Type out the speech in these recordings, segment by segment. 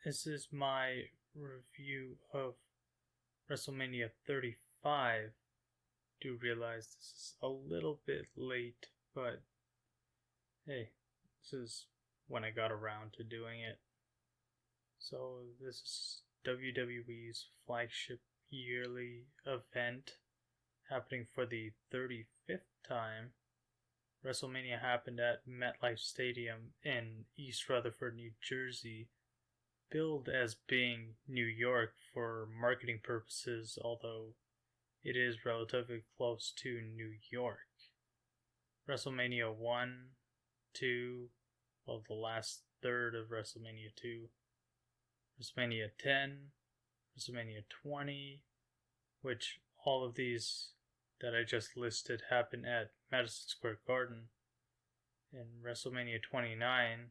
This is my review of WrestleMania 35. Do realize this is a little bit late, but hey, this is when I got around to doing it. So this is WWE's flagship yearly event happening for the 35th time. WrestleMania happened at MetLife Stadium in East Rutherford, New Jersey, billed as being New York for marketing purposes, although it is relatively close to New York. WrestleMania 1, 2, well, the last third of WrestleMania 2, WrestleMania 10, WrestleMania 20, which all of these that I just listed happen at Madison Square Garden, and WrestleMania 29,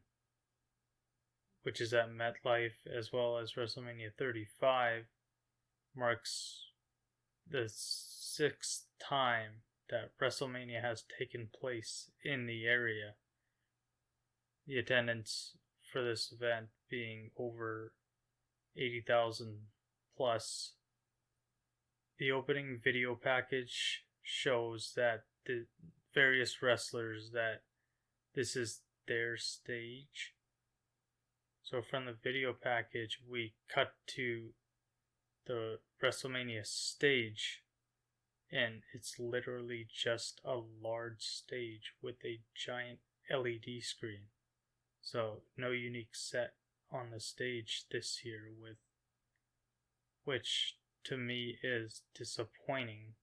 which is at MetLife, as well as WrestleMania 35, marks the 6th time that WrestleMania has taken place in the area. The attendance for this event being over 80,000 plus. The opening video package shows that the various wrestlers that this is their stage. So from the video package, we cut to the WrestleMania stage, and it's literally just a large stage with a giant LED screen. So no unique set on the stage this year, which to me is disappointing.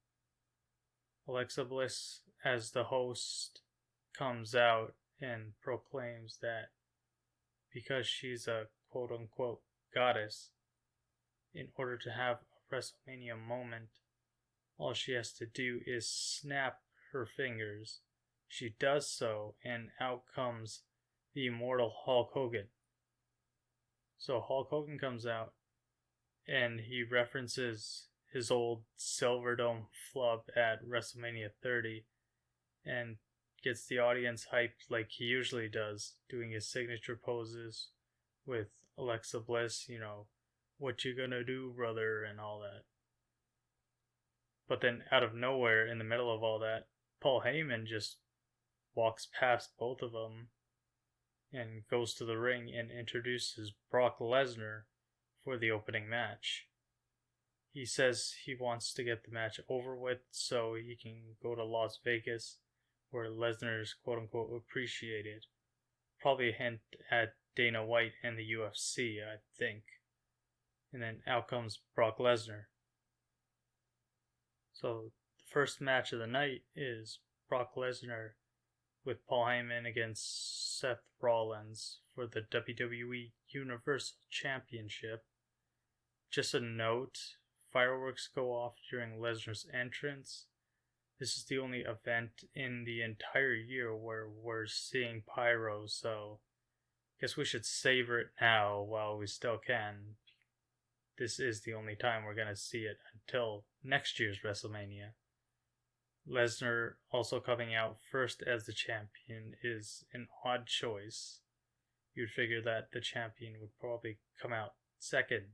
Alexa Bliss, as the host, comes out and proclaims that because she's a quote-unquote goddess, in order to have a WrestleMania moment, all she has to do is snap her fingers. She does so, and out comes the immortal Hulk Hogan. So Hulk Hogan comes out, and he references his old Silverdome flub at WrestleMania 30, and gets the audience hyped like he usually does, doing his signature poses with Alexa Bliss, what you gonna do, brother, and all that. But then out of nowhere, in the middle of all that, Paul Heyman just walks past both of them and goes to the ring and introduces Brock Lesnar for the opening match. He says he wants to get the match over with so he can go to Las Vegas, where Lesnar is quote-unquote appreciated. Probably a hint at Dana White and the UFC, I think. And then out comes Brock Lesnar. So the first match of the night is Brock Lesnar with Paul Heyman against Seth Rollins for the WWE Universal Championship. Just a note, fireworks go off during Lesnar's entrance. This is the only event in the entire year where we're seeing pyro, so I guess we should savor it now while we still can. This is the only time we're going to see it until next year's WrestleMania. Lesnar also coming out first as the champion is an odd choice. You'd figure that the champion would probably come out second.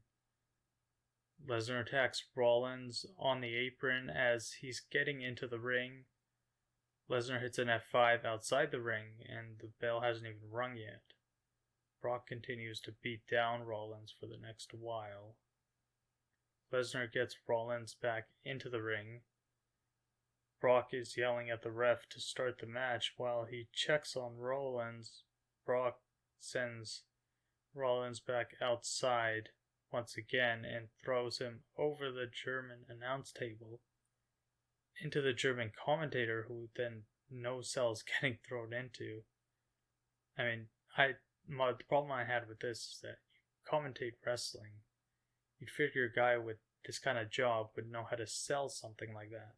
Lesnar attacks Rollins on the apron as he's getting into the ring. Lesnar hits an F5 outside the ring, and the bell hasn't even rung yet. Brock continues to beat down Rollins for the next while. Lesnar gets Rollins back into the ring. Brock is yelling at the ref to start the match while he checks on Rollins. Brock sends Rollins back outside once again and throws him over the German announce table into the German commentator, who then no-sells getting thrown into. I mean, the problem I had with this is that you commentate wrestling. You'd figure a guy with this kind of job would know how to sell something like that.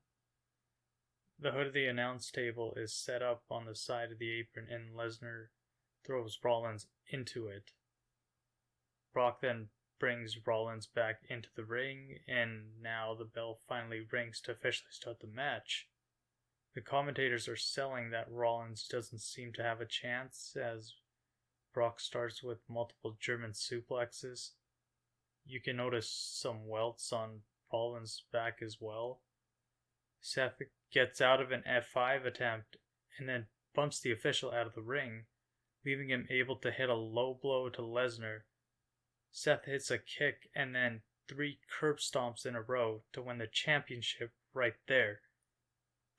The hood of the announce table is set up on the side of the apron, and Lesnar throws Rollins into it. Brock then brings Rollins back into the ring, and now the bell finally rings to officially start the match. The commentators are selling that Rollins doesn't seem to have a chance, as Brock starts with multiple German suplexes. You can notice some welts on Rollins' back as well. Seth gets out of an F5 attempt and then bumps the official out of the ring, leaving him able to hit a low blow to Lesnar. Seth hits a kick and then 3 curb stomps in a row to win the championship right there.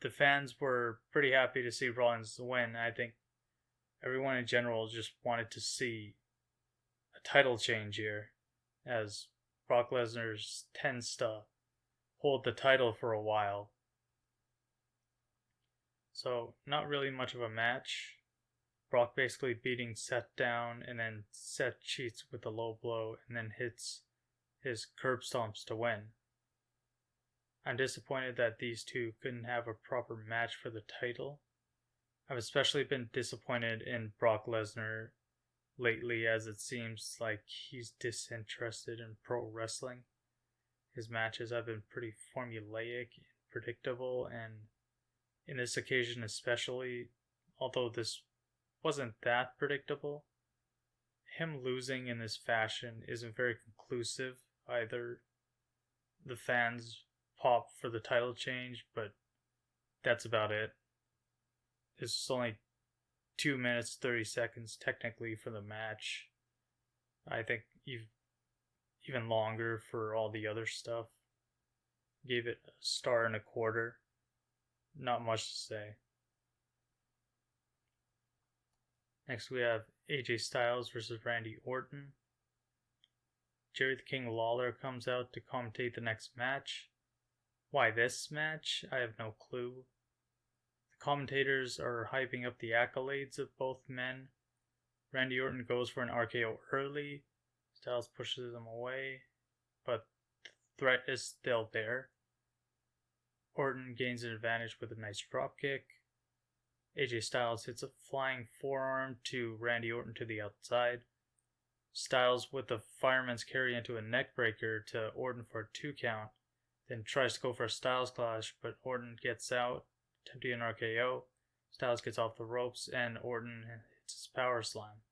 The fans were pretty happy to see Rollins win. I think everyone in general just wanted to see a title change here, as Brock Lesnar tends to hold the title for a while. So, not really much of a match. Brock basically beating Seth down, and then Seth cheats with a low blow and then hits his curb stomps to win. I'm disappointed that these two couldn't have a proper match for the title. I've especially been disappointed in Brock Lesnar lately, as it seems like he's disinterested in pro wrestling. His matches have been pretty formulaic and predictable, and in this occasion especially, although this wasn't that predictable, him losing in this fashion isn't very conclusive either. The fans pop for the title change, but that's about it. This is only 2 minutes 30 seconds technically for the match. I think even longer for all the other stuff. Gave it a 1.25 stars. Not much to say. Next we have AJ Styles versus Randy Orton. Jerry the King Lawler comes out to commentate the next match. Why this match? I have no clue. The commentators are hyping up the accolades of both men. Randy Orton goes for an RKO early. Styles pushes him away, but the threat is still there. Orton gains an advantage with a nice dropkick. AJ Styles hits a flying forearm to Randy Orton to the outside. Styles with a fireman's carry into a neckbreaker to Orton for a 2 count, then tries to go for a Styles clash, but Orton gets out, attempting an RKO. Styles gets off the ropes and Orton hits his power slam.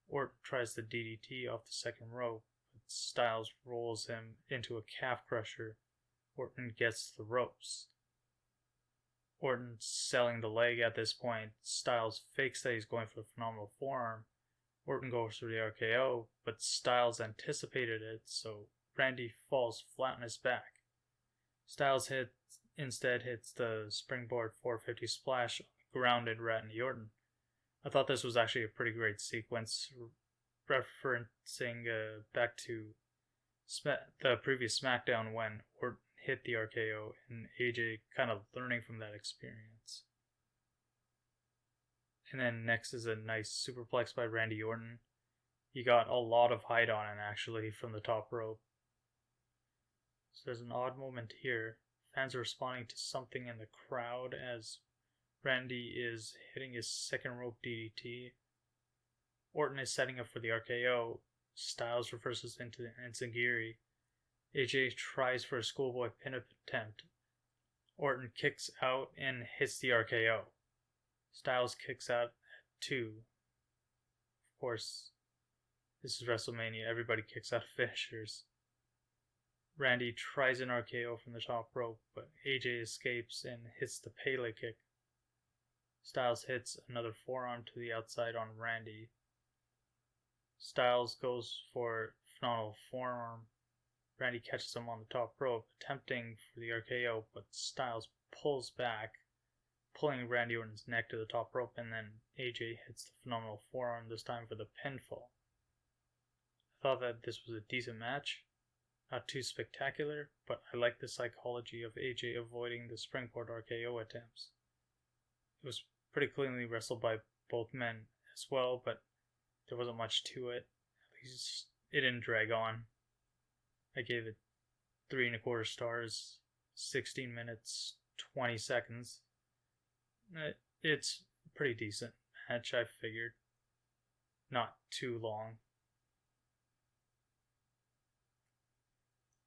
Orton tries the DDT off the second rope, but Styles rolls him into a calf crusher. Orton gets to the ropes. Orton selling the leg at this point. Styles fakes that he's going for the phenomenal forearm. Orton goes for the RKO, but Styles anticipated it, so Randy falls flat on his back. Styles instead hits the springboard 450 splash on the grounded Randy Orton. I thought this was actually a pretty great sequence, referencing back to the previous Smackdown when Orton hit the RKO and AJ kind of learning from that experience. And then next is a nice superplex by Randy Orton. He got a lot of height on it actually from the top rope. So there's an odd moment here. Fans are responding to something in the crowd as Randy is hitting his second rope DDT. Orton is setting up for the RKO. Styles reverses into the enziguri. AJ tries for a schoolboy pin attempt. Orton kicks out and hits the RKO. Styles kicks out at 2. Of course, this is WrestleMania. Everybody kicks out finishers. Randy tries an RKO from the top rope, but AJ escapes and hits the Pele kick. Styles hits another forearm to the outside on Randy. Styles goes for phenomenal forearm. Randy catches him on the top rope, attempting for the RKO, but Styles pulls back, pulling Randy Orton's neck to the top rope, and then AJ hits the phenomenal forearm, this time for the pinfall. I thought that this was a decent match. Not too spectacular, but I like the psychology of AJ avoiding the springboard RKO attempts. It was pretty cleanly wrestled by both men as well, but there wasn't much to it. At least it didn't drag on. I gave it 3.25 stars, 16 minutes, 20 seconds. It's a pretty decent match, I figured. Not too long.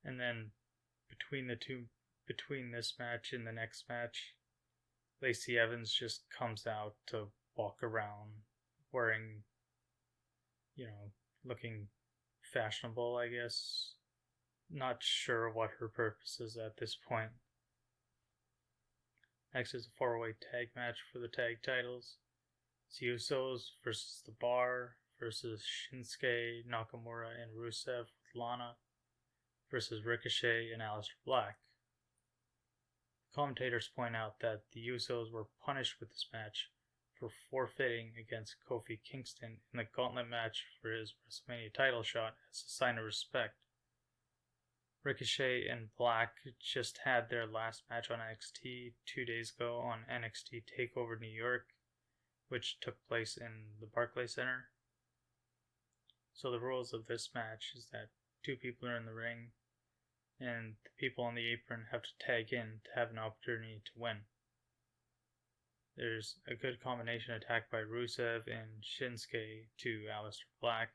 And then between this match and the next match, Lacey Evans just comes out to walk around wearing looking fashionable, I guess. Not sure what her purpose is at this point. Next is a 4-way tag match for the tag titles. It's Usos versus The Bar versus Shinsuke, Nakamura, and Rusev with Lana versus Ricochet and Aleister Black. Commentators point out that the Usos were punished with this match for forfeiting against Kofi Kingston in the gauntlet match for his WrestleMania title shot as a sign of respect. Ricochet and Black just had their last match on NXT 2 days ago on NXT TakeOver New York, which took place in the Barclays Center. So the rules of this match is that 2 people are in the ring, and the people on the apron have to tag in to have an opportunity to win. There's a good combination attack by Rusev and Shinsuke to Aleister Black.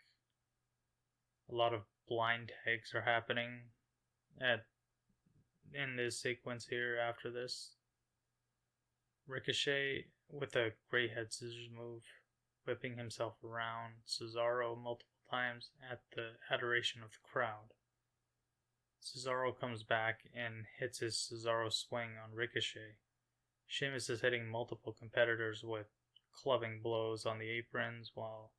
A lot of blind tags are happening in this sequence here after this. Ricochet with a great head scissors move, whipping himself around Cesaro multiple times at the adoration of the crowd. Cesaro comes back and hits his Cesaro swing on Ricochet. Sheamus is hitting multiple competitors with clubbing blows on the aprons while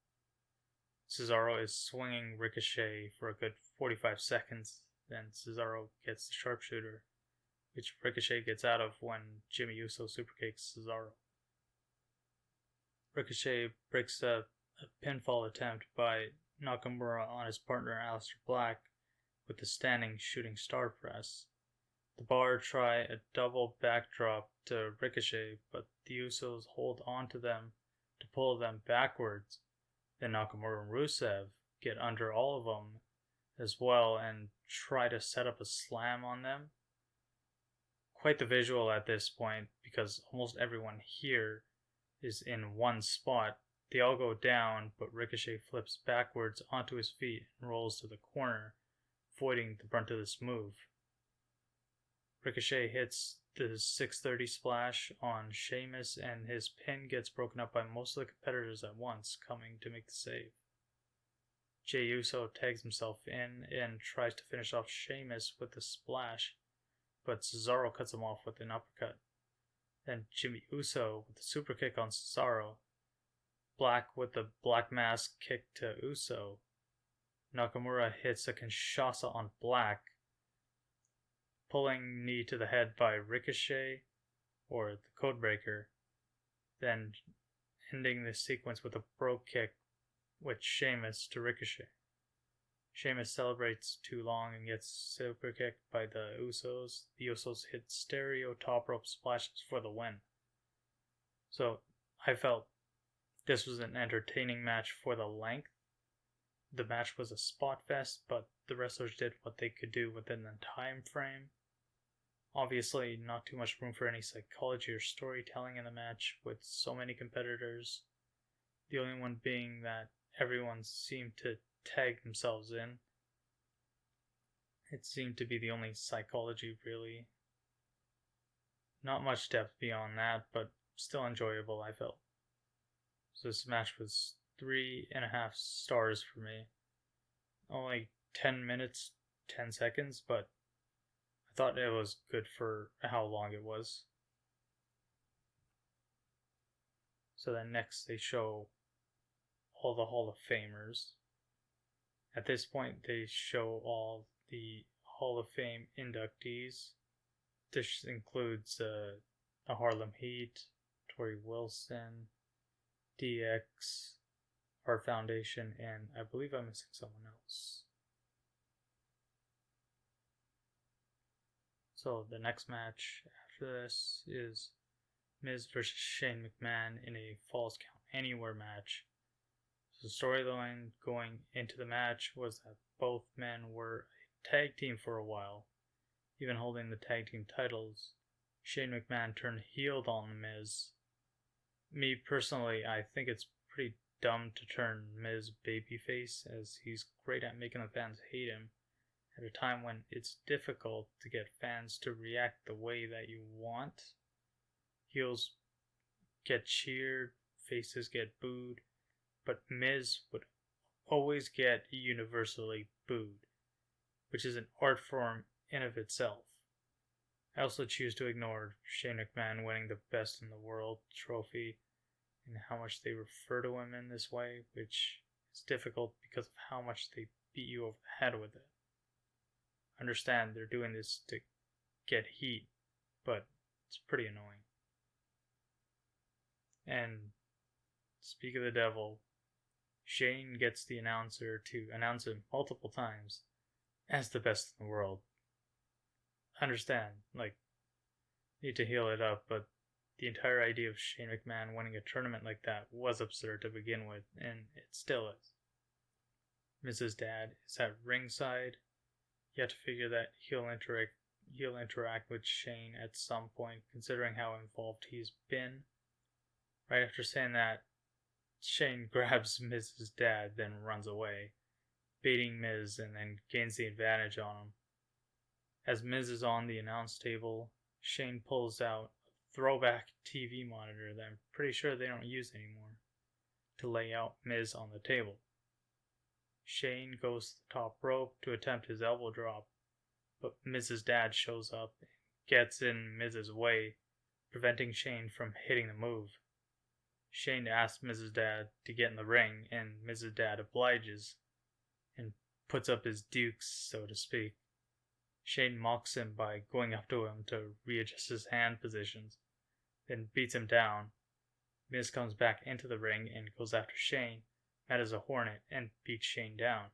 Cesaro is swinging Ricochet for a good 45 seconds. Then Cesaro gets the sharpshooter, which Ricochet gets out of when Jimmy Uso superkicks Cesaro. Ricochet breaks a pinfall attempt by Nakamura on his partner Aleister Black with the standing shooting star press. The Bar try a double backdrop to Ricochet, but the Usos hold on to them to pull them backwards. Then Nakamura and Rusev get under all of them as well and try to set up a slam on them. Quite the visual at this point, because almost everyone here is in one spot. They all go down, but Ricochet flips backwards onto his feet and rolls to the corner, avoiding the brunt of this move. Ricochet hits the 630 splash on Sheamus, and his pin gets broken up by most of the competitors at once, coming to make the save. Jey Uso tags himself in and tries to finish off Sheamus with a splash, but Cesaro cuts him off with an uppercut. Then Jimmy Uso with a super kick on Cesaro, Black with the Black Mask kick to Uso. Nakamura hits a Kinshasa on Black, pulling knee to the head by Ricochet, or the Codebreaker, then ending this sequence with a Brogue kick with Sheamus to Ricochet. Sheamus celebrates too long and gets super kicked by the Usos. The Usos hit stereo top rope splashes for the win. So I felt this was an entertaining match for the length. The match was a spot fest, but the wrestlers did what they could do within the time frame. Obviously, not too much room for any psychology or storytelling in the match with so many competitors. The only one being that everyone seemed to tag themselves in. It seemed to be the only psychology, really. Not much depth beyond that, but still enjoyable, I felt. So this match was 3.5 stars for me. Only 10 minutes, 10 seconds, but I thought it was good for how long it was. So then next they show all the Hall of Famers. At this point they show all the Hall of Fame inductees. This includes the Harlem Heat, Tori Wilson, DX, our Foundation, and I believe I'm missing someone else. So the next match after this is Miz versus Shane McMahon in a Falls Count Anywhere match. So the storyline going into the match was that both men were a tag team for a while, even holding the tag team titles. Shane McMahon turned heel on the Miz. Me personally, I think it's pretty dumb to turn Miz babyface, as he's great at making the fans hate him at a time when it's difficult to get fans to react the way that you want. Heels get cheered, faces get booed, but Miz would always get universally booed, which is an art form in of itself. I also choose to ignore Shane McMahon winning the Best in the World trophy and how much they refer to him in this way, which is difficult because of how much they beat you over the head with it. Understand they're doing this to get heat, but it's pretty annoying. And speak of the devil, Shane gets the announcer to announce him multiple times as the best in the world. Understand, need to heal it up, but the entire idea of Shane McMahon winning a tournament like that was absurd to begin with, and it still is. Mrs. Dad is at ringside. You have to figure that he'll interact with Shane at some point, considering how involved he's been. Right after saying that, Shane grabs Mrs. Dad, then runs away, baiting Miz and then gains the advantage on him. As Miz is on the announce table, Shane pulls out a throwback TV monitor that I'm pretty sure they don't use anymore to lay out Miz on the table. Shane goes to the top rope to attempt his elbow drop, but Miz's dad shows up and gets in Miz's way, preventing Shane from hitting the move. Shane asks Miz's dad to get in the ring, and Miz's dad obliges and puts up his dukes, so to speak. Shane mocks him by going up to him to readjust his hand positions, then beats him down. Miz comes back into the ring and goes after Shane, mad as a hornet, and beats Shane down.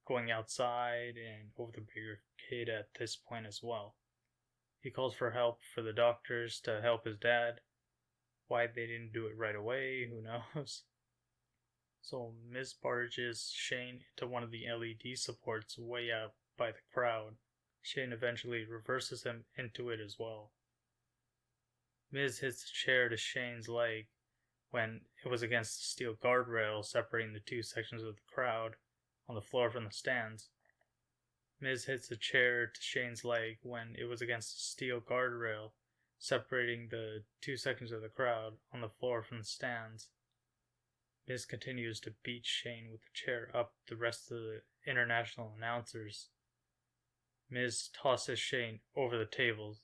Going outside and over the barricade at this point as well. He calls for help for the doctors to help his dad. Why they didn't do it right away, who knows? So Miz barges Shane into one of the LED supports way out by the crowd. Shane eventually reverses him into it as well. Miz hits the chair to Shane's leg when it was against the steel guardrail separating the two sections of the crowd on the floor from the stands. Miz hits the chair to Shane's leg when it was against the steel guardrail separating the two sections of the crowd on the floor from the stands. Miz continues to beat Shane with the chair up the rest of the international announcers. Miz tosses Shane over the tables.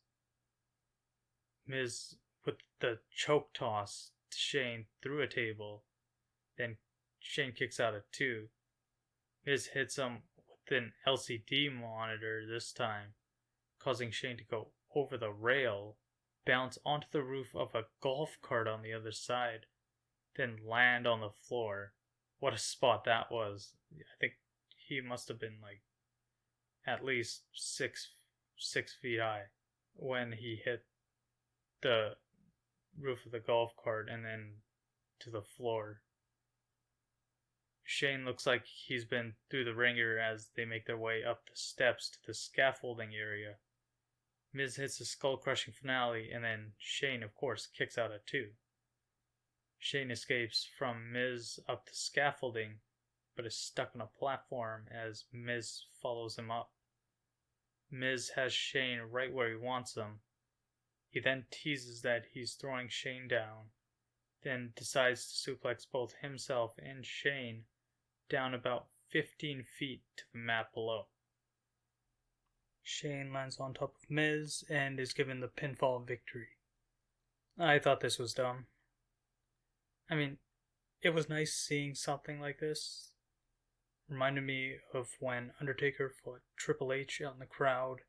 Miz with the choke toss to Shane through a table. Then Shane kicks out at 2. Miz hits him with an LCD monitor this time, causing Shane to go over the rail, bounce onto the roof of a golf cart on the other side, then land on the floor. What a spot that was. I think he must have been at least 6 feet high when he hit the roof of the golf cart and then to the floor. Shane looks like he's been through the ringer as they make their way up the steps to the scaffolding area. Miz hits the skull-crushing finale, and then Shane, of course, kicks out at 2. Shane escapes from Miz up the scaffolding, but is stuck on a platform as Miz follows him up. Miz has Shane right where he wants him. He then teases that he's throwing Shane down, then decides to suplex both himself and Shane down about 15 feet to the mat below. Shane lands on top of Miz and is given the pinfall victory. I thought this was dumb. I mean, it was nice seeing something like this. Reminded me of when Undertaker fought Triple H out in the crowd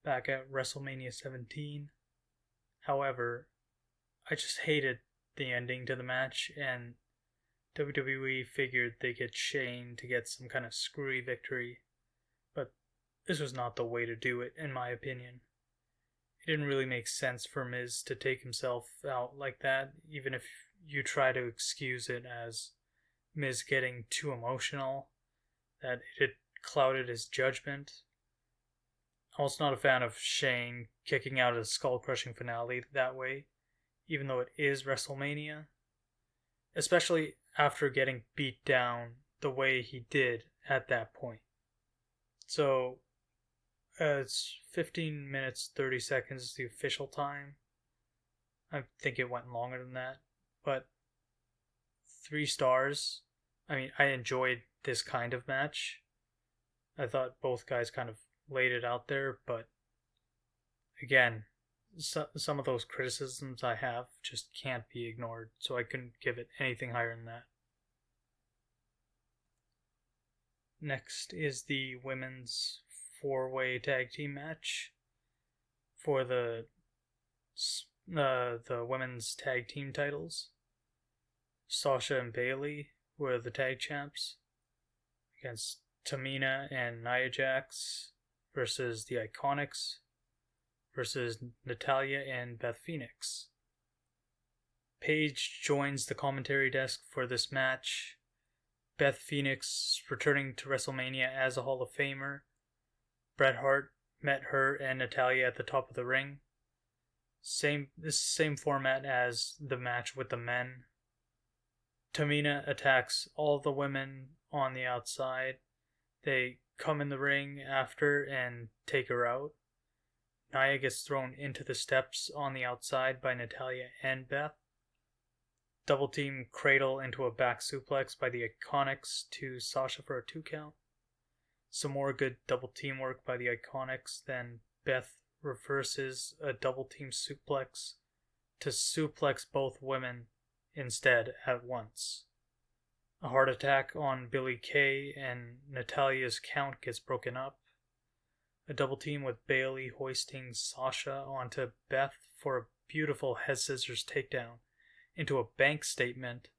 back at WrestleMania 17. However, I just hated the ending to the match, and WWE figured they'd get Shane to get some kind of screwy victory, but this was not the way to do it, in my opinion. It didn't really make sense for Miz to take himself out like that, even if you try to excuse it as Miz getting too emotional, that it had clouded his judgment. I'm also not a fan of Shane kicking out of the skull-crushing finale that way, even though it is WrestleMania. Especially after getting beat down the way he did at that point. So, it's 15 minutes 30 seconds the official time. I think it went longer than that. But 3 stars. I mean, I enjoyed this kind of match. I thought both guys kind of laid it out there, but again, some of those criticisms I have just can't be ignored, so I couldn't give it anything higher than that. Next is the women's 4-way tag team match for the women's tag team titles. Sasha and Bayley were the tag champs against Tamina and Nia Jax versus the IIconics versus Natalya and Beth Phoenix. Paige joins the commentary desk for this match. Beth Phoenix returning to WrestleMania as a Hall of Famer. Bret Hart met her and Natalya at the top of the ring. Same format as the match with the men. Tamina attacks all the women on the outside. They come in the ring after and take her out. Nia gets thrown into the steps on the outside by Natalya and Beth. Double team cradle into a back suplex by the IIconics to Sasha for a 2 count. Some more good double teamwork by the IIconics. Then Beth reverses a double team suplex to suplex both women instead at once. A heart attack on Billie Kay and Natalya's count gets broken up. A double team with Bayley hoisting Sasha onto Beth for a beautiful head scissors takedown into a bank statement.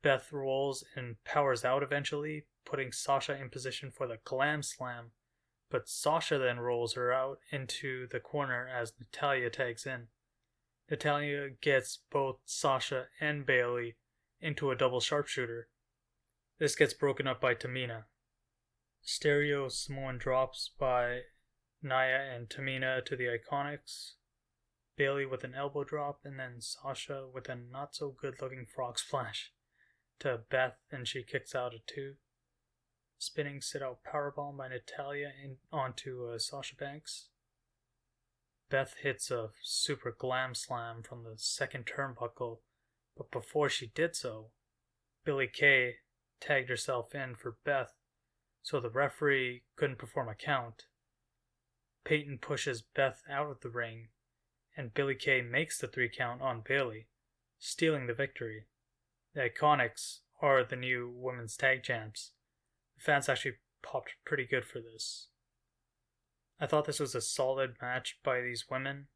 Beth rolls and powers out eventually, putting Sasha in position for the glam slam, but Sasha then rolls her out into the corner as Natalya tags in. Natalya gets both Sasha and Bayley into a double sharpshooter. This gets broken up by Tamina. Stereo Samoan drops by Nia and Tamina to the IIconics. Bayley with an elbow drop, and then Sasha with a not so good looking frog splash to Beth, and she kicks out a 2. Spinning sit out powerbomb by Natalya onto Sasha Banks. Beth hits a super glam slam from the second turnbuckle, but before she did so, Billie Kay tagged herself in for Beth, so the referee couldn't perform a count. Peyton pushes Beth out of the ring, and Billie Kay makes the 3 count on Bayley, stealing the victory. The IIconics are the new women's tag champs. The fans actually popped pretty good for this. I thought this was a solid match by these women.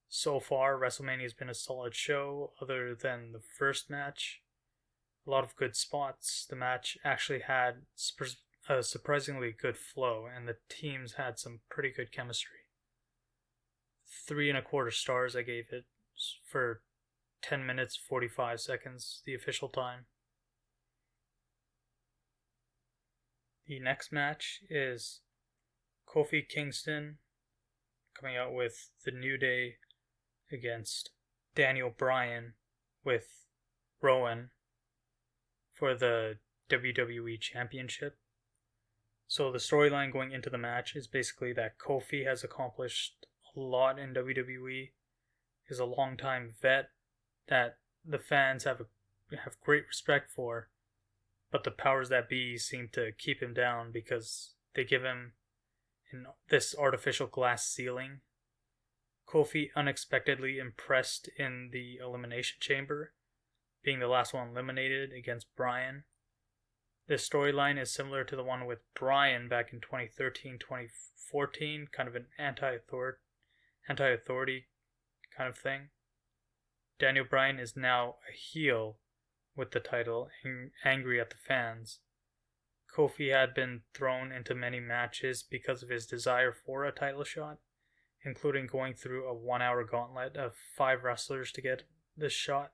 So far, WrestleMania has been a solid show, other than the first match. A lot of good spots. The match actually had a surprisingly good flow, and the teams had some pretty good chemistry. 3.25 stars I gave it for 10 minutes 45 seconds, the official time. The next match is Kofi Kingston coming out with the New Day against Daniel Bryan with Rowan for the WWE Championship. So the storyline going into the match is basically that Kofi has accomplished a lot in WWE, is a longtime vet that the fans have great respect for, but the powers that be seem to keep him down because they give him this artificial glass ceiling. Kofi unexpectedly impressed in the Elimination Chamber, being the last one eliminated against Bryan. This storyline is similar to the one with Bryan back in 2013-2014, kind of an anti-authority kind of thing. Daniel Bryan is now a heel with the title, angry at the fans. Kofi had been thrown into many matches because of his desire for a title shot, including going through a 1-hour gauntlet of 5 wrestlers to get this shot.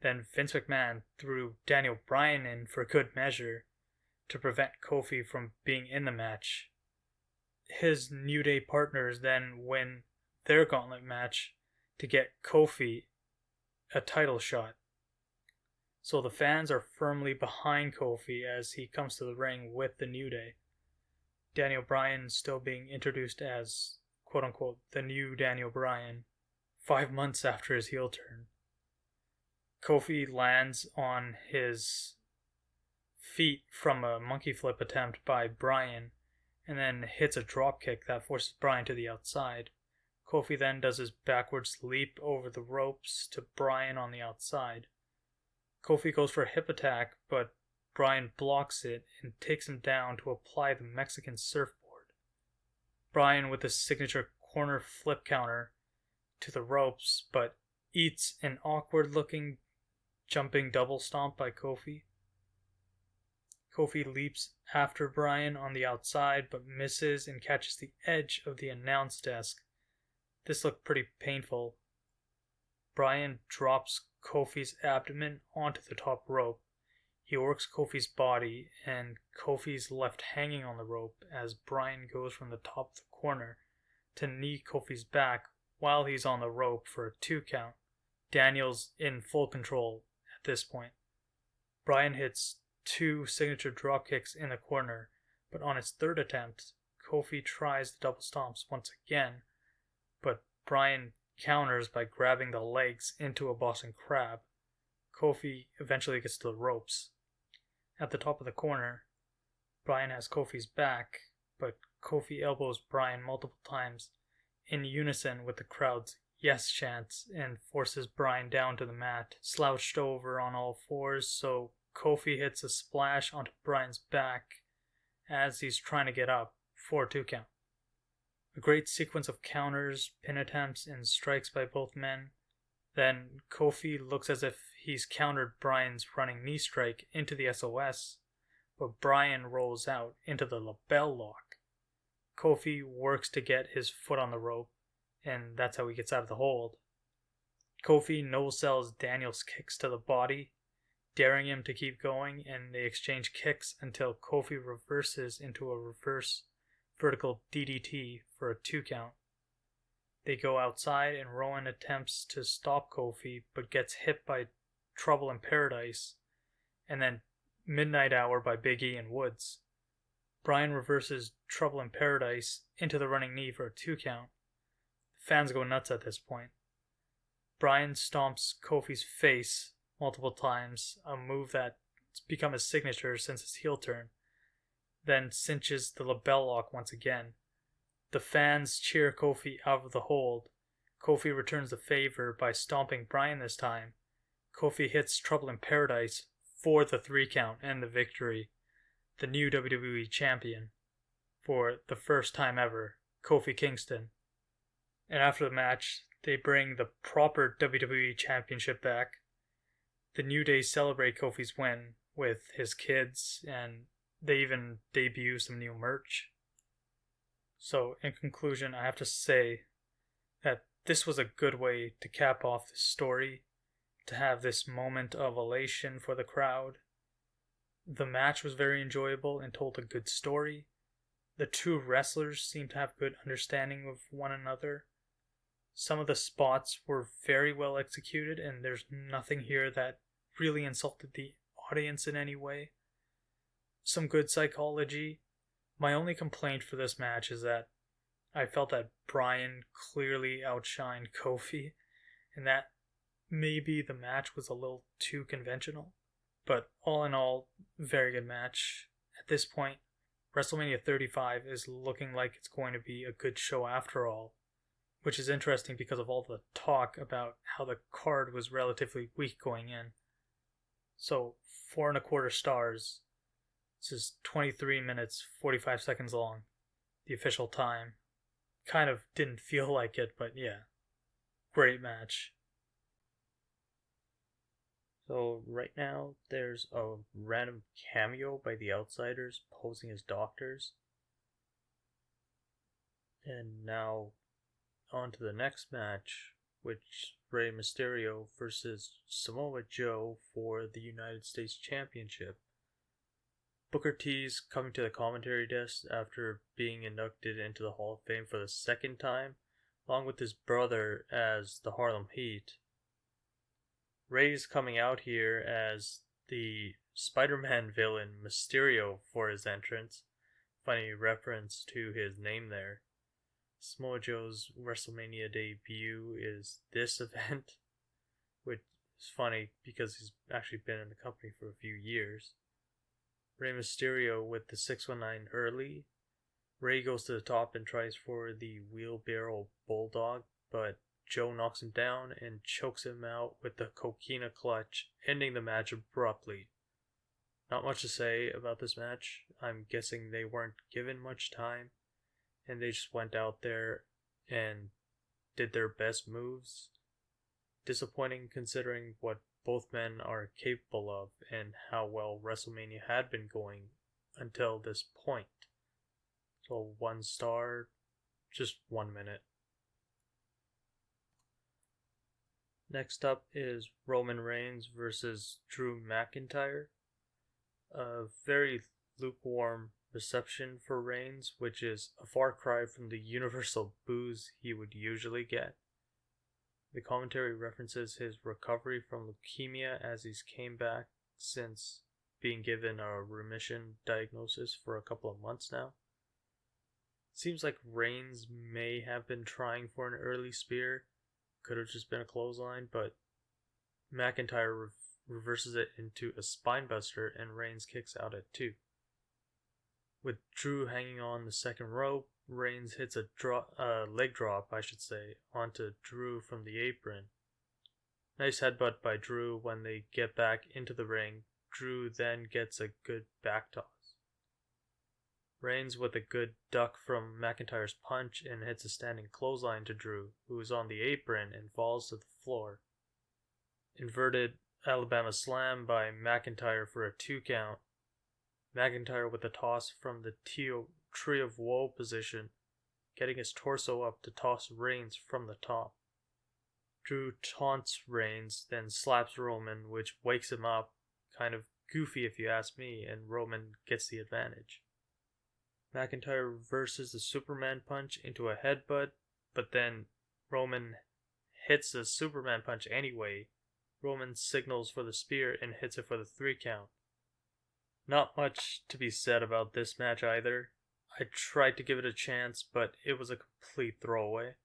Then Vince McMahon threw Daniel Bryan in for good measure to prevent Kofi from being in the match. His New Day partners then win their gauntlet match to get Kofi a title shot. So the fans are firmly behind Kofi as he comes to the ring with the New Day. Daniel Bryan still being introduced as, quote-unquote, the new Daniel Bryan 5 months after his heel turn. Kofi lands on his feet from a monkey flip attempt by Bryan, and then hits a dropkick that forces Bryan to the outside. Kofi then does his backwards leap over the ropes to Bryan on the outside. Kofi goes for a hip attack, but Bryan blocks it and takes him down to apply the Mexican surfboard. Bryan with his signature corner flip counter to the ropes, but eats an awkward looking jumping double stomp by Kofi. Kofi leaps after Bryan on the outside, but misses and catches the edge of the announce desk. This looked pretty painful. Bryan drops Kofi's abdomen onto the top rope. He works Kofi's body, and Kofi's left hanging on the rope as Bryan goes from the top of the corner to knee Kofi's back while he's on the rope for a 2 count. Daniel's in full control at this point. Bryan hits 2 signature dropkicks in the corner, but on his 3rd attempt, Kofi tries the double stomps once again, but Bryan counters by grabbing the legs into a Boston Crab. Kofi eventually gets to the ropes. At the top of the corner, Bryan has Kofi's back, but Kofi elbows Bryan multiple times in unison with the crowd's yes chants and forces Bryan down to the mat, slouched over on all fours, so Kofi hits a splash onto Bryan's back as he's trying to get up for a 2 count. A great sequence of counters, pin attempts, and strikes by both men. Then Kofi looks as if he's countered Bryan's running knee strike into the SOS, but Bryan rolls out into the lapel lock. Kofi works to get his foot on the rope, and that's how he gets out of the hold. Kofi no-sells Daniel's kicks to the body, daring him to keep going, and they exchange kicks until Kofi reverses into a reverse vertical DDT for a 2 count. They go outside and Rowan attempts to stop Kofi but gets hit by Trouble in Paradise and then Midnight Hour by Big E and Woods. Bryan reverses Trouble in Paradise into the running knee for a 2 count. The fans go nuts at this point. Bryan stomps Kofi's face multiple times, a move that's become his signature since his heel turn, then cinches the lapel lock once again. The fans cheer Kofi out of the hold. Kofi returns the favor by stomping Bryan this time. Kofi hits Trouble in Paradise for the 3 count and the victory. The new WWE champion for the first time ever, Kofi Kingston. And after the match, they bring the proper WWE championship back. The New Day celebrate Kofi's win with his kids, and they even debut some new merch. So, in conclusion, I have to say that this was a good way to cap off this story, to have this moment of elation for the crowd. The match was very enjoyable and told a good story. The 2 wrestlers seemed to have good understanding of one another. Some of the spots were very well executed, and there's nothing here that really insulted the audience in any way. Some good psychology. My only complaint for this match is that I felt that Bryan clearly outshined Kofi, and that maybe the match was a little too conventional. But all in all, very good match. At this point, WrestleMania 35 is looking like it's going to be a good show after all, which is interesting because of all the talk about how the card was relatively weak going in. So, 4.25 stars. This is 23 minutes, 45 seconds long. The official time. Kind of didn't feel like it, but yeah. Great match. So right now, there's a random cameo by the Outsiders posing as doctors. And now, on to the next match, which Rey Mysterio versus Samoa Joe for the United States Championship. Booker T's coming to the commentary desk after being inducted into the Hall of Fame for the 2nd time, along with his brother as the Harlem Heat. Rey's coming out here as the Spider-Man villain Mysterio for his entrance. Funny reference to his name there. Samoa Joe's WrestleMania debut is this event, which It's funny because he's actually been in the company for a few years. Rey Mysterio with the 619 early. Rey goes to the top and tries for the wheelbarrow bulldog, but Joe knocks him down and chokes him out with the coquina clutch, ending the match abruptly. Not much to say about this match. I'm guessing they weren't given much time, and they just went out there and did their best moves. Disappointing considering what both men are capable of and how well WrestleMania had been going until this point. So 1 star, just 1 minute. Next up is Roman Reigns versus Drew McIntyre. A very lukewarm reception for Reigns, which is a far cry from the universal boos he would usually get. The commentary references his recovery from leukemia as he's came back since being given a remission diagnosis for a couple of months now. Seems like Reigns may have been trying for an early spear. Could have just been a clothesline, but McIntyre reverses it into a spinebuster and Reigns kicks out at 2. With Drew hanging on the second rope, Reigns hits a leg drop, onto Drew from the apron. Nice headbutt by Drew when they get back into the ring. Drew then gets a good back toss. Reigns with a good duck from McIntyre's punch and hits a standing clothesline to Drew, who is on the apron and falls to the floor. Inverted Alabama slam by McIntyre for a 2 count. McIntyre with a toss from the Tree of Woe position, getting his torso up to toss Reigns from the top. Drew taunts Reigns, then slaps Roman, which wakes him up. Kind of goofy if you ask me, and Roman gets the advantage. McIntyre reverses the Superman punch into a headbutt, but then Roman hits the Superman punch anyway. Roman signals for the spear and hits it for the 3 count. Not much to be said about this match either. I tried to give it a chance, but it was a complete throwaway.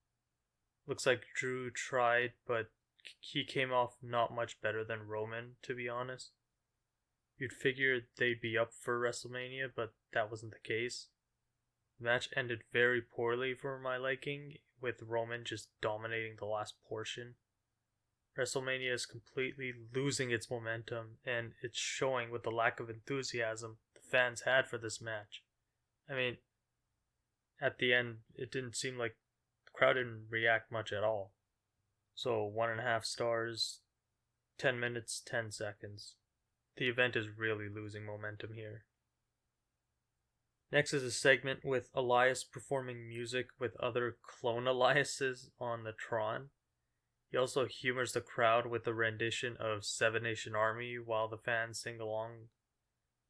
Looks like Drew tried, but he came off not much better than Roman, to be honest. You'd figure they'd be up for WrestleMania, but that wasn't the case. The match ended very poorly for my liking, with Roman just dominating the last portion. WrestleMania is completely losing its momentum, and it's showing with the lack of enthusiasm the fans had for this match. I mean, at the end, it didn't seem like the crowd didn't react much at all. So 1.5 stars, 10 minutes, 10 seconds. The event is really losing momentum here. Next is a segment with Elias performing music with other clone Eliases on the Tron. He also humors the crowd with a rendition of Seven Nation Army while the fans sing along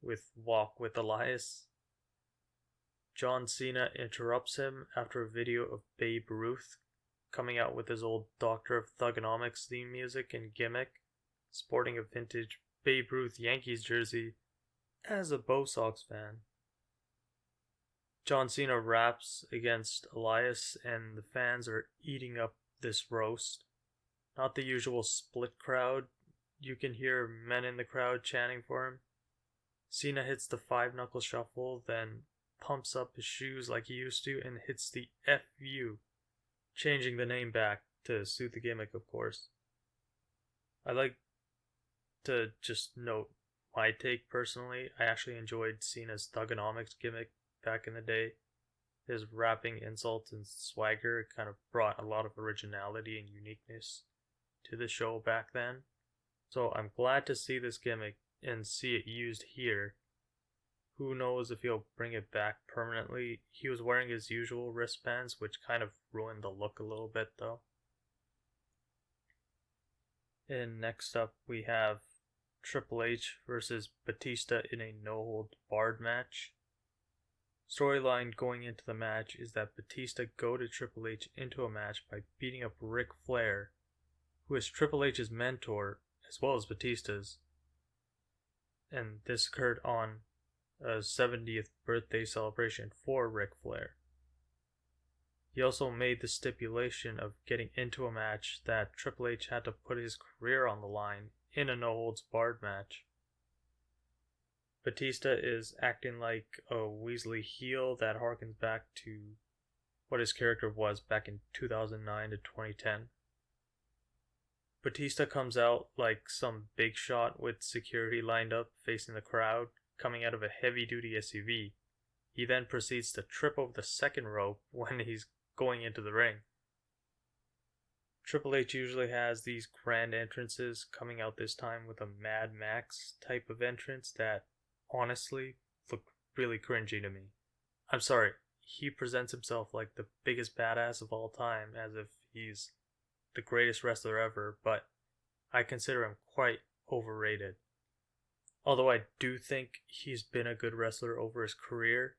with Walk with Elias. John Cena interrupts him after a video of Babe Ruth coming out with his old Doctor of Thugonomics theme music and gimmick, sporting a vintage Babe Ruth Yankees jersey as a Bo Sox fan. John Cena raps against Elias and the fans are eating up this roast. Not the usual split crowd. You can hear men in the crowd chanting for him. Cena hits the 5-knuckle shuffle, then pumps up his shoes like he used to and hits the FU, changing the name back to suit the gimmick, of course. I like to just note my take personally. I actually enjoyed Cena's Thugonomics gimmick back in the day. His rapping insults and swagger kind of brought a lot of originality and uniqueness to the show back then. So I'm glad to see this gimmick and see it used here. Who knows if he'll bring it back permanently. He was wearing his usual wristbands, which kind of ruined the look a little bit though. And next up we have Triple H versus Batista in a no-holds-barred match. Storyline going into the match is that Batista goaded Triple H into a match by beating up Ric Flair, who is Triple H's mentor as well as Batista's. And this occurred on a 70th birthday celebration for Ric Flair. He also made the stipulation of getting into a match that Triple H had to put his career on the line in a no-holds-barred match. Batista is acting like a Weasley heel that harkens back to what his character was back in 2009 to 2010. Batista comes out like some big shot with security lined up facing the crowd, coming out of a heavy-duty SUV. He then proceeds to trip over the second rope when he's going into the ring. Triple H usually has these grand entrances, coming out this time with a Mad Max type of entrance that honestly look really cringy to me. I'm sorry, he presents himself like the biggest badass of all time as if he's the greatest wrestler ever, but I consider him quite overrated. Although I do think he's been a good wrestler over his career,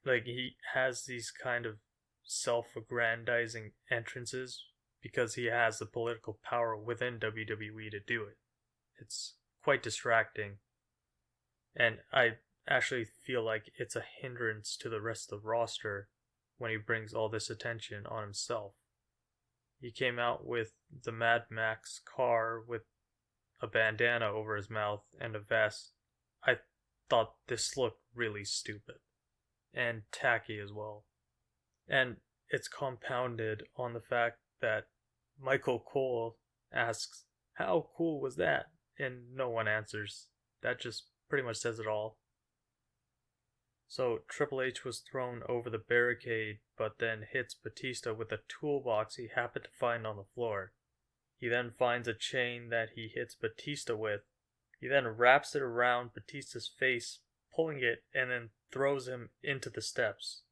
like he has these kind of self-aggrandizing entrances because he has the political power within WWE to do it. It's quite distracting, and I actually feel like it's a hindrance to the rest of the roster when he brings all this attention on himself. He came out with the Mad Max car with a bandana over his mouth and a vest. I thought this looked really stupid and tacky as well. And it's compounded on the fact that Michael Cole asks, "How cool was that?" And no one answers. That just pretty much says it all. So Triple H was thrown over the barricade, but then hits Batista with a toolbox he happened to find on the floor. He then finds a chain that he hits Batista with. He then wraps it around Batista's face, pulling it, and then throws him into the steps.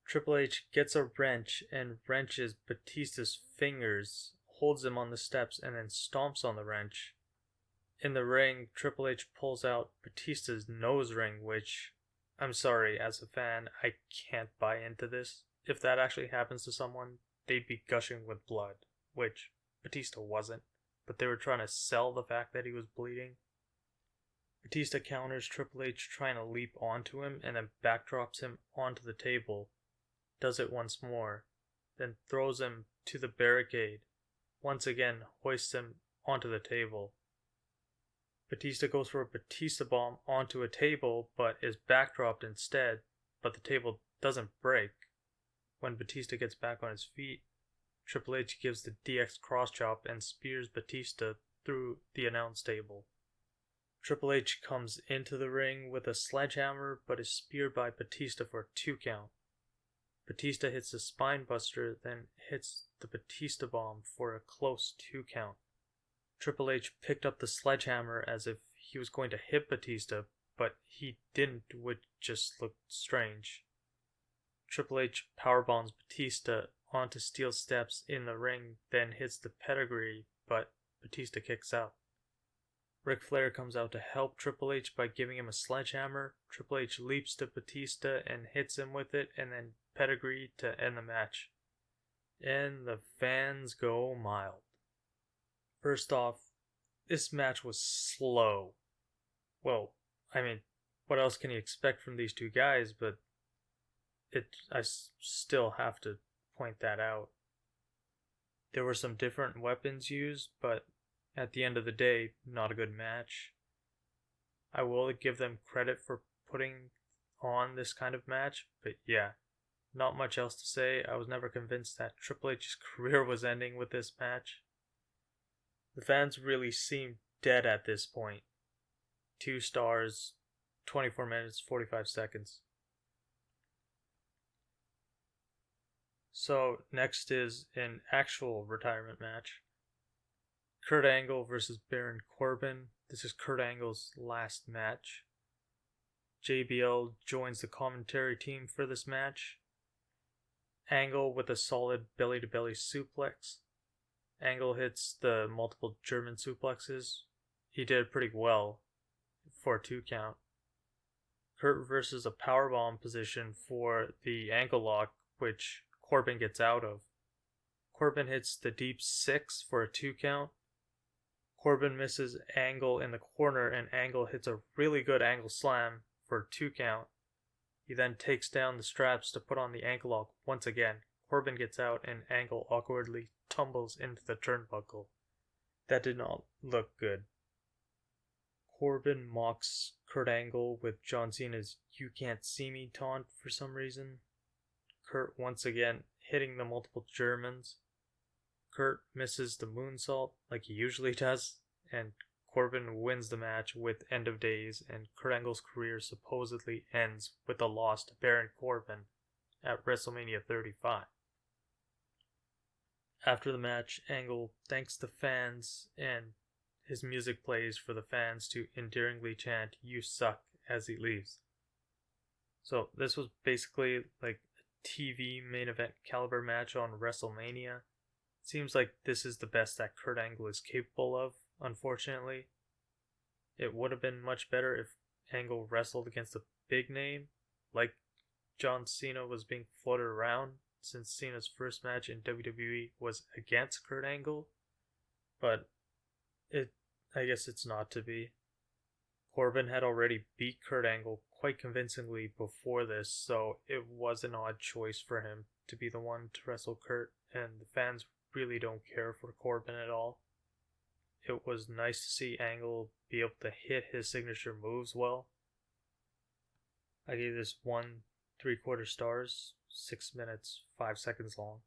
Triple H gets a wrench and wrenches Batista's fingers, holds him on the steps, and then stomps on the wrench. In the ring, Triple H pulls out Batista's nose ring, which, I'm sorry, as a fan, I can't buy into this. If that actually happens to someone, they'd be gushing with blood, which Batista wasn't, but they were trying to sell the fact that he was bleeding. Batista counters Triple H trying to leap onto him and then backdrops him onto the table, does it once more, then throws him to the barricade, once again hoists him onto the table. Batista goes for a Batista bomb onto a table, but is backdropped instead, but the table doesn't break. When Batista gets back on his feet, Triple H gives the DX cross chop and spears Batista through the announce table. Triple H comes into the ring with a sledgehammer, but is speared by Batista for a 2 count. Batista hits the spine buster, then hits the Batista bomb for a close 2 count. Triple H picked up the sledgehammer as if he was going to hit Batista, but he didn't, which just looked strange. Triple H powerbombs Batista onto steel steps in the ring, then hits the pedigree, but Batista kicks out. Ric Flair comes out to help Triple H by giving him a sledgehammer. Triple H leaps to Batista and hits him with it, and then pedigree to end the match. And the fans go mild. First off, this match was slow. Well, I mean, what else can you expect from these two guys, but I still have to point that out. There were some different weapons used, but at the end of the day, not a good match. I will give them credit for putting on this kind of match, but yeah, not much else to say. I was never convinced that Triple H's career was ending with this match. The fans really seemed dead at this point. 2 stars, 24 minutes, 45 seconds. So, next is an actual retirement match. Kurt Angle versus Baron Corbin. This is Kurt Angle's last match. JBL joins the commentary team for this match. Angle with a solid belly-to-belly suplex. Angle hits the multiple German suplexes. He did pretty well for a 2 count. Kurt versus a powerbomb position for the ankle lock, which Corbin gets out of. Corbin hits the deep 6 for a 2 count. Corbin misses Angle in the corner, and Angle hits a really good angle slam for a 2 count. He then takes down the straps to put on the ankle lock once again. Corbin gets out and Angle awkwardly tumbles into the turnbuckle. That did not look good. Corbin mocks Kurt Angle with John Cena's "You can't see me" taunt for some reason. Kurt once again hitting the multiple Germans. Kurt misses the moonsault like he usually does, and Corbin wins the match with End of Days, and Kurt Angle's career supposedly ends with the loss to Baron Corbin at WrestleMania 35. After the match, Angle thanks the fans, and his music plays for the fans to endearingly chant "You suck" as he leaves. So this was basically like a TV main event caliber match on WrestleMania. Seems like this is the best that Kurt Angle is capable of, unfortunately. It would have been much better if Angle wrestled against a big name, like John Cena was being floated around, since Cena's first match in WWE was against Kurt Angle. But I guess it's not to be. Corbin had already beat Kurt Angle quite convincingly before this, so it was an odd choice for him to be the one to wrestle Kurt, and the fans really don't care for Corbin at all. It was nice to see Angle be able to hit his signature moves well. I gave this 1 3/4 stars, 6 minutes, 5 seconds long.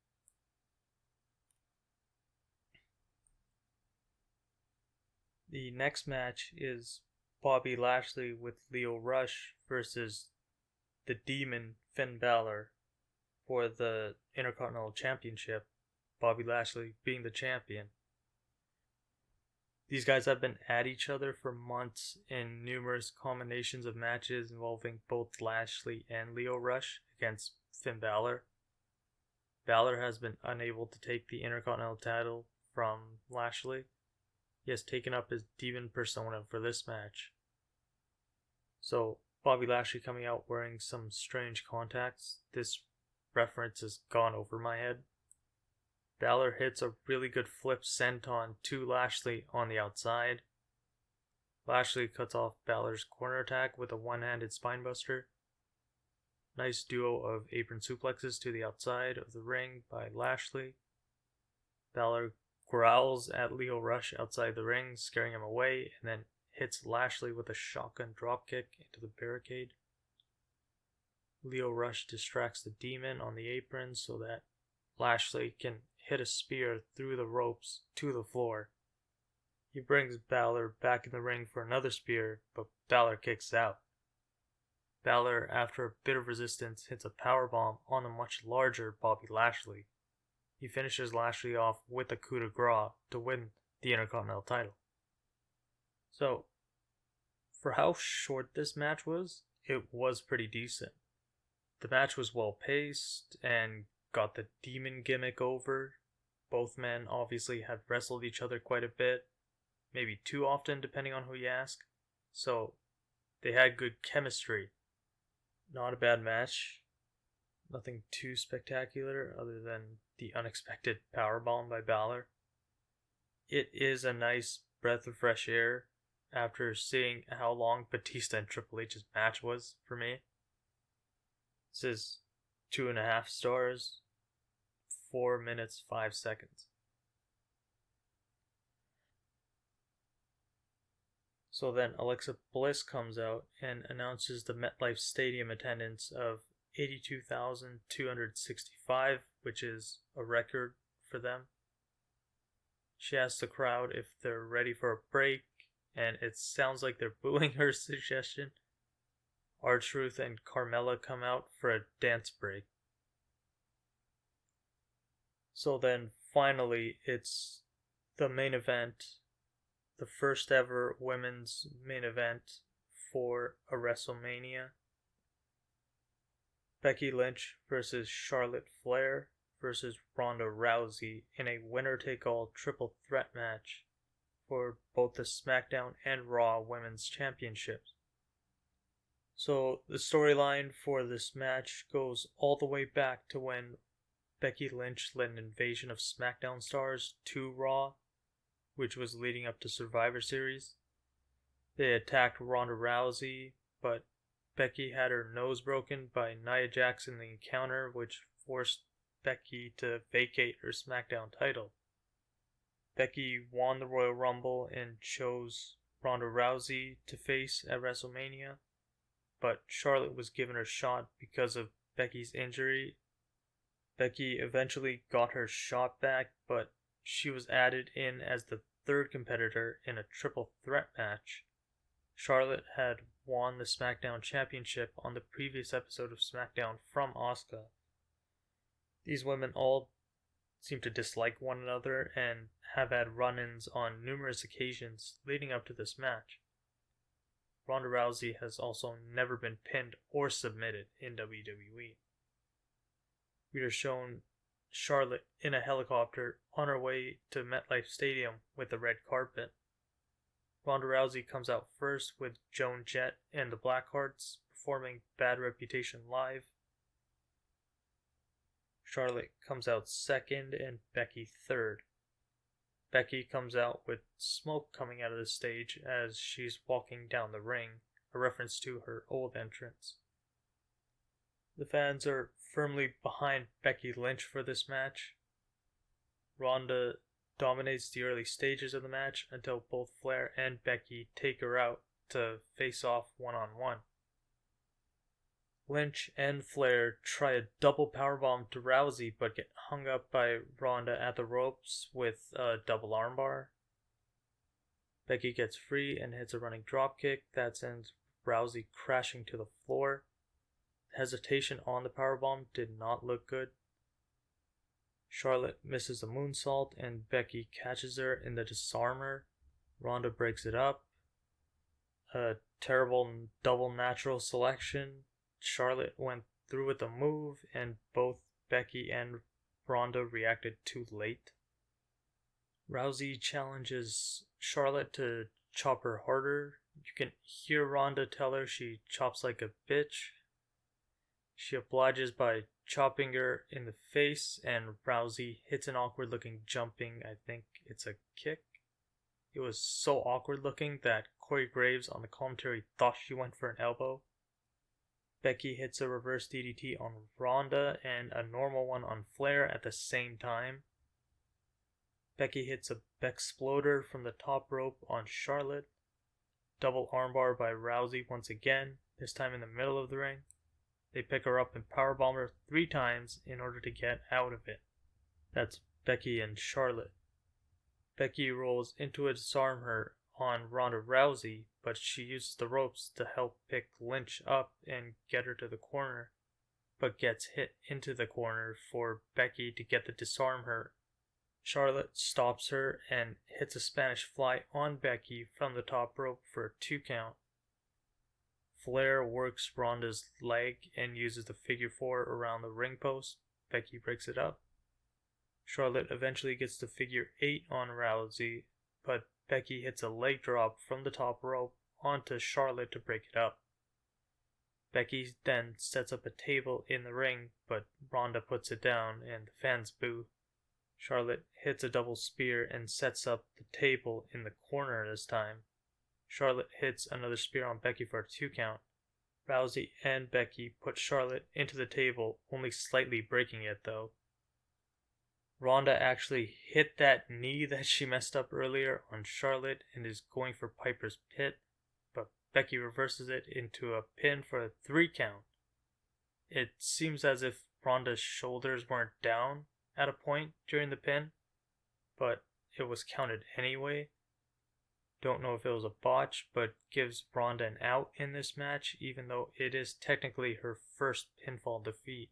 The next match is Bobby Lashley with Lio Rush versus the Demon Finn Balor for the Intercontinental Championship, Bobby Lashley being the champion. These guys have been at each other for months in numerous combinations of matches involving both Lashley and Lio Rush against Finn Balor. Balor has been unable to take the Intercontinental title from Lashley. He has taken up his demon persona for this match. So, Bobby Lashley coming out wearing some strange contacts. This reference has gone over my head. Balor hits a really good flip senton to Lashley on the outside. Lashley cuts off Balor's corner attack with a one-handed spinebuster. Nice duo of apron suplexes to the outside of the ring by Lashley. Balor growls at Lio Rush outside the ring, scaring him away, and then hits Lashley with a shotgun dropkick into the barricade. Lio Rush distracts the Demon on the apron so that Lashley can hit a spear through the ropes to the floor. He brings Balor back in the ring for another spear, but Balor kicks out. Balor, after a bit of resistance, hits a powerbomb on the much larger Bobby Lashley. He finishes Lashley off with a coup de grace to win the Intercontinental title. So, for how short this match was, it was pretty decent. The match was well paced and got the demon gimmick over. Both men obviously had wrestled each other quite a bit, maybe too often depending on who you ask. So, they had good chemistry. Not a bad match. Nothing too spectacular other than the unexpected powerbomb by Balor. It is a nice breath of fresh air after seeing how long Batista and Triple H's match was for me. This is 2.5 stars, 4 minutes, 5 seconds. So then Alexa Bliss comes out and announces the MetLife Stadium attendance of 82,265, which is a record for them. She asks the crowd if they're ready for a break, and it sounds like they're booing her suggestion. R-Truth and Carmella come out for a dance break. So then finally it's the main event, the first ever women's main event for a WrestleMania. Becky Lynch versus Charlotte Flair versus Ronda Rousey in a winner-take-all triple threat match for both the Smackdown and Raw Women's Championships. So the storyline for this match goes all the way back to when Becky Lynch led an invasion of SmackDown stars to Raw, which was leading up to Survivor Series. They attacked Ronda Rousey, but Becky had her nose broken by Nia Jax in the encounter, which forced Becky to vacate her SmackDown title. Becky won the Royal Rumble and chose Ronda Rousey to face at WrestleMania, but Charlotte was given her shot because of Becky's injury. Becky eventually got her shot back, but she was added in as the third competitor in a triple threat match. Charlotte had won the SmackDown Championship on the previous episode of SmackDown from Asuka. These women all seem to dislike one another and have had run-ins on numerous occasions leading up to this match. Ronda Rousey has also never been pinned or submitted in WWE. We are shown Charlotte in a helicopter on her way to MetLife Stadium with the red carpet. Ronda Rousey comes out first with Joan Jett and the Blackhearts performing Bad Reputation live. Charlotte comes out second and Becky third. Becky comes out with smoke coming out of the stage as she's walking down the ring, a reference to her old entrance. The fans are firmly behind Becky Lynch for this match. Ronda dominates the early stages of the match until both Flair and Becky take her out to face off one-on-one. Lynch and Flair try a double powerbomb to Rousey but get hung up by Ronda at the ropes with a double armbar. Becky gets free and hits a running dropkick that sends Rousey crashing to the floor. Hesitation on the powerbomb did not look good. Charlotte misses a moonsault and Becky catches her in the disarmer. Ronda breaks it up. A terrible double natural selection. Charlotte went through with the move and both Becky and Ronda reacted too late. Rousey challenges Charlotte to chop her harder. You can hear Ronda tell her she chops like a bitch. She obliges by chopping her in the face, and Rousey hits an awkward looking jumping, I think it's a kick. It was so awkward looking that Corey Graves on the commentary thought she went for an elbow. Becky hits a reverse DDT on Ronda and a normal one on Flair at the same time. Becky hits a Bexploder from the top rope on Charlotte. Double armbar by Rousey once again, this time in the middle of the ring. They pick her up and powerbomb her 3 times in order to get out of it. That's Becky and Charlotte. Becky rolls into a disarm her on Ronda Rousey, but she uses the ropes to help pick Lynch up and get her to the corner, but gets hit into the corner for Becky to get the disarm her. Charlotte stops her and hits a Spanish fly on Becky from the top rope for a 2 count. Flair works Ronda's leg and uses the figure 4 around the ring post. Becky breaks it up. Charlotte eventually gets the figure 8 on Rousey, but Becky hits a leg drop from the top rope onto Charlotte to break it up. Becky then sets up a table in the ring, but Ronda puts it down and the fans boo. Charlotte hits a double spear and sets up the table in the corner this time. Charlotte hits another spear on Becky for a 2 count. Rousey and Becky put Charlotte into the table, only slightly breaking it though. Ronda actually hit that knee that she messed up earlier on Charlotte and is going for Piper's Pit, but Becky reverses it into a pin for a 3 count. It seems as if Ronda's shoulders weren't down at a point during the pin, but it was counted anyway. Don't know if it was a botch, but gives Ronda an out in this match, even though it is technically her first pinfall defeat.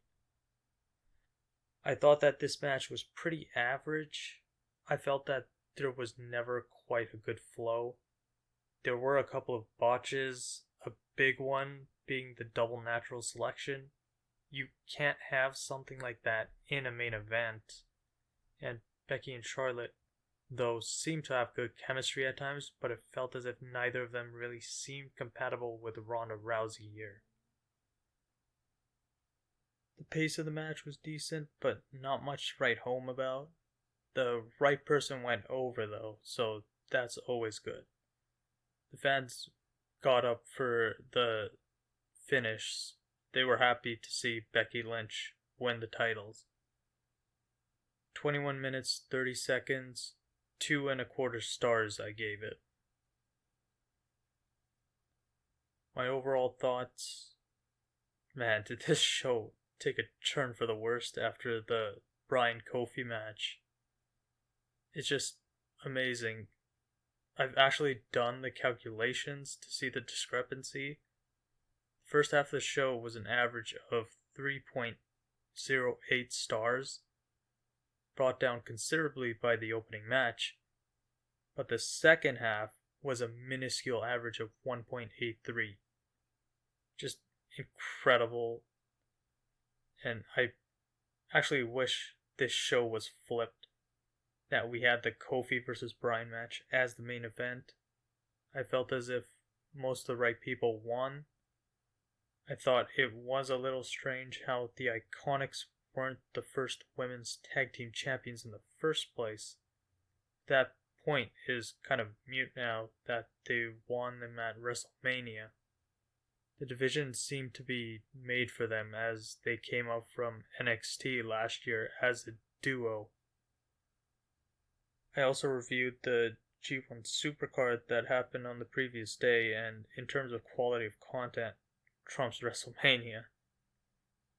I thought that this match was pretty average. I felt that there was never quite a good flow. There were a couple of botches, a big one being the double natural selection. You can't have something like that in a main event. And Becky and Charlotte, though, seemed to have good chemistry at times, but it felt as if neither of them really seemed compatible with Ronda Rousey here. The pace of the match was decent, but not much to write home about. The right person went over though, so that's always good. The fans got up for the finish. They were happy to see Becky Lynch win the titles. 21 minutes, 30 seconds, 2.25 stars I gave it. My overall thoughts, man, did this show take a turn for the worst after the Bryan Kofi match? It's just amazing. I've actually done the calculations to see the discrepancy. First half of the show was an average of 3.08 stars, brought down considerably by the opening match, but the second half was a minuscule average of 1.83. Just incredible. And I actually wish this show was flipped, that we had the Kofi versus Bryan match as the main event. I felt as if most of the right people won. I thought it was a little strange how the IIconics weren't the first women's tag team champions in the first place. That point is kind of mute now that they won them at WrestleMania. The division seemed to be made for them as they came up from NXT last year as a duo. I also reviewed the G1 Supercard that happened on the previous day, and in terms of quality of content, trumps WrestleMania.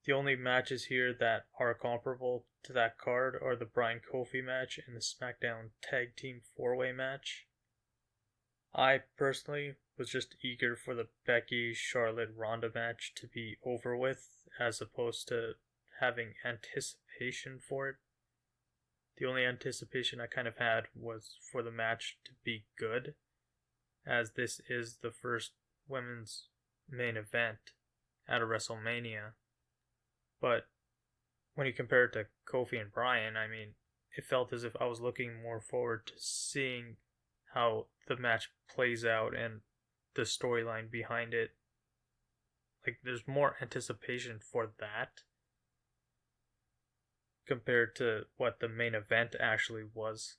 The only matches here that are comparable to that card are the Bryan Kofi match and the Smackdown Tag Team 4-Way match. I personally was just eager for the Becky, Charlotte, Ronda match to be over with, as opposed to having anticipation for it. The only anticipation I kind of had was for the match to be good, as this is the first women's main event at a WrestleMania. But when you compare it to Kofi and Bryan, I mean, it felt as if I was looking more forward to seeing how the match plays out and the storyline behind it. Like, there's more anticipation for that compared to what the main event actually was.